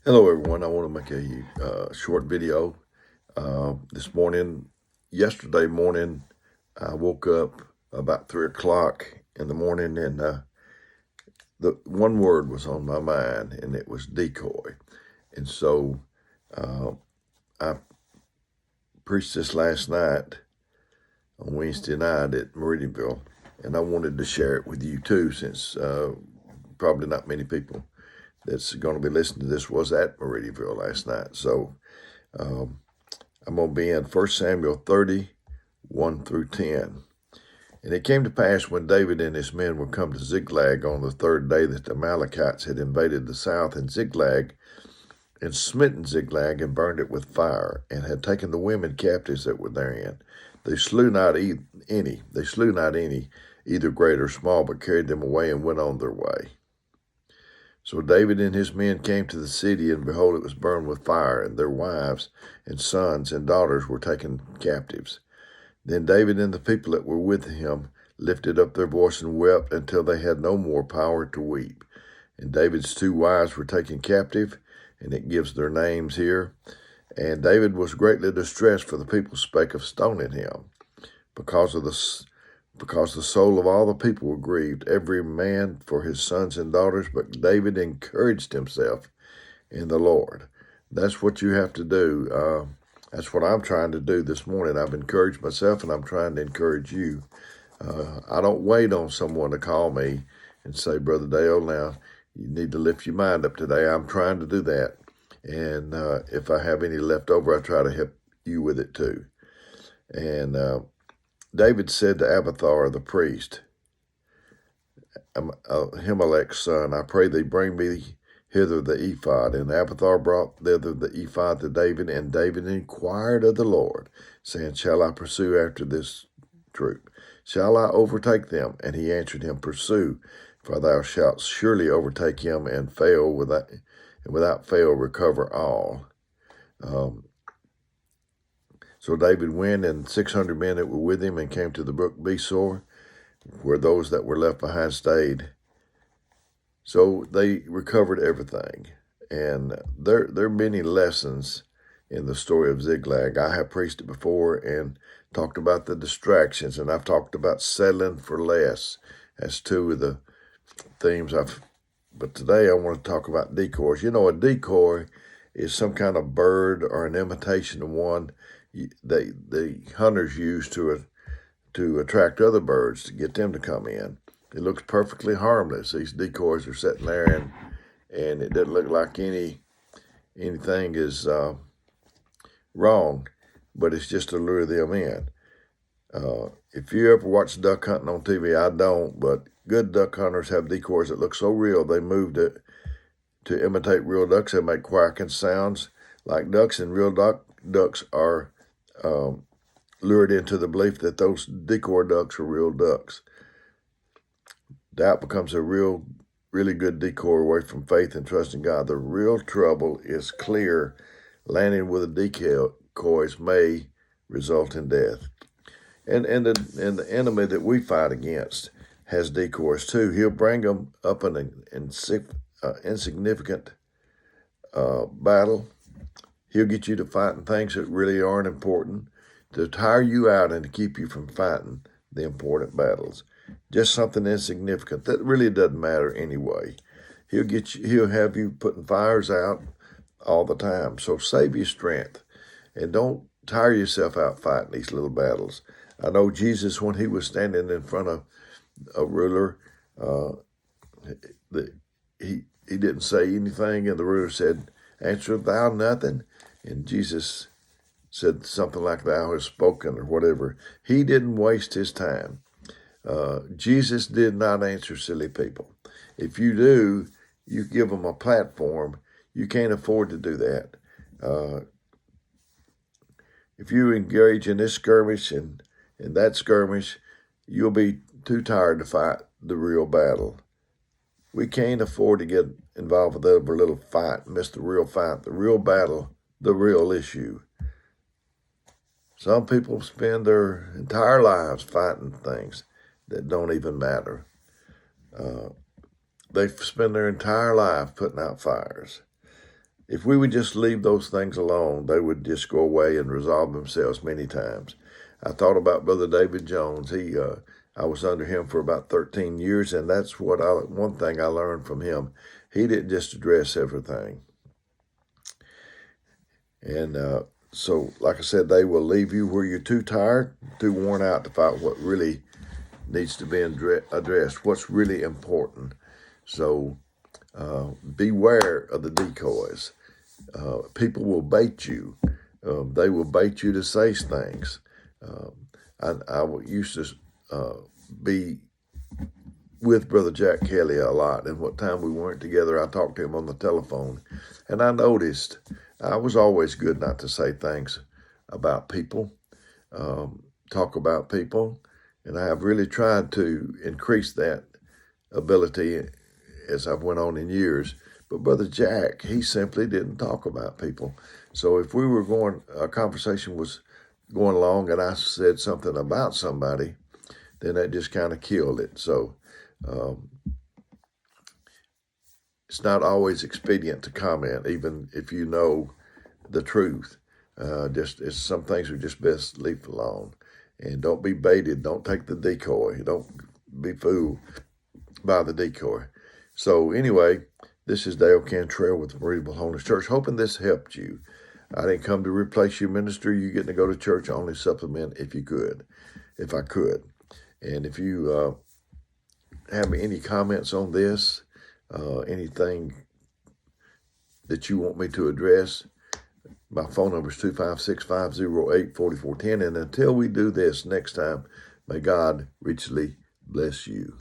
Hello, everyone. I want to make a short video. Yesterday morning, I woke up about 3 o'clock in the morning, and the one word was on my mind, and it was decoy. And so uh, I preached this last night on Wednesday night at Meridianville, and I wanted to share it with you too, since probably not many people that's going to be listening to this was at Meridianville last night. So um, I'm going to be in 1 Samuel 30, 1 through 10. And it came to pass when David and his men were come to Ziklag on the third day that the Amalekites had invaded the south in Ziklag and smitten Ziklag and burned it with fire and had taken the women captives that were therein. They slew not any, either great or small, but carried them away and went on their way. So David and his men came to the city, and behold, it was burned with fire, and their wives and sons and daughters were taken captives. Then David and the people that were with him lifted up their voice and wept until they had no more power to weep. And David's two wives were taken captive, and it gives their names here. And David was greatly distressed, for the people spake of stoning him, because the soul of all the people were grieved, every man for his sons and daughters. But David encouraged himself in the Lord. That's what you have to do. That's what I'm trying to do this morning. I've encouraged myself, and I'm trying to encourage you. I don't wait on someone to call me and say, Brother Dale, now you need to lift your mind up today. I'm trying to do that. And if I have any left over, I try to help you with it too. And David said to Abiathar the priest, Ahimelech's son, I pray thee bring me hither the ephod. And Abiathar brought thither the ephod to David, and David enquired of the Lord, saying, Shall I pursue after this troop? Shall I overtake them? And he answered him, Pursue, for thou shalt surely overtake him, and without fail recover all. So David went, and 600 men that were with him, and came to the brook Besor, where those that were left behind stayed. So they recovered everything. And there are many lessons in the story of Ziklag. I have preached it before and talked about the distractions, and I've talked about settling for less as two of the themes but today I want to talk about decoys. You know, a decoy is some kind of bird or an imitation of one the hunters use to attract other birds, to get them to come in. It looks perfectly harmless. These decoys are sitting there, and it doesn't look like anything is wrong, but it's just to lure them in. If you ever watch duck hunting on TV, I don't, but good duck hunters have decoys that look so real. They move to imitate real ducks. They make quacking sounds like ducks, and real ducks are lured into the belief that those decoy ducks are real ducks. That becomes a really good decoy away from faith and trust in God. The real trouble is clear. Landing with a decoys may result in death. And the enemy that we fight against has decoys too. He'll bring them up in an insignificant battle. He'll get you to fighting things that really aren't important, to tire you out and to keep you from fighting the important battles. Just something insignificant that really doesn't matter anyway. He'll have you putting fires out all the time. So save your strength and don't tire yourself out fighting these little battles. I know Jesus, when he was standing in front of a ruler, he didn't say anything, and the ruler said, Answer thou nothing? And Jesus said something like, Thou hast spoken, or whatever. He didn't waste his time. Jesus did not answer silly people. If you do, you give them a platform. You can't afford to do that. If you engage in this skirmish and that skirmish, you'll be too tired to fight the real battle. We can't afford to get involved with every little fight, miss the real fight, the real battle, the real issue. Some people spend their entire lives fighting things that don't even matter. They spend their entire life putting out fires. if we would just leave those things alone, they would just go away and resolve themselves many times. I thought about Brother David Jones. I was under him for about 13 years, and that's one thing I learned from him. He didn't just address everything. And so, like I said, they will leave you where you're too tired, too worn out to fight what really needs to be addressed, what's really important. So beware of the decoys. People will bait you. They will bait you to say things. I used to be with Brother Jack Kelly a lot, and what time we weren't together, I talked to him on the telephone, and I noticed I was always good not to say things about people, talk about people, and I have really tried to increase that ability as I've went on in years. But Brother Jack, he simply didn't talk about people. So if a conversation was going along and I said something about somebody, then that just kind of killed it. So it's not always expedient to comment, even if you know the truth. Some things are just best leave alone. And don't be baited. Don't take the decoy. Don't be fooled by the decoy. So anyway, this is Dale Cantrell with the Breathable Holiness Church, hoping this helped you. I didn't come to replace your ministry. You getting to go to church, only supplement if I could. And if you have any comments on this, anything that you want me to address, my phone number is 256-508-4410. And until we do this next time, may God richly bless you.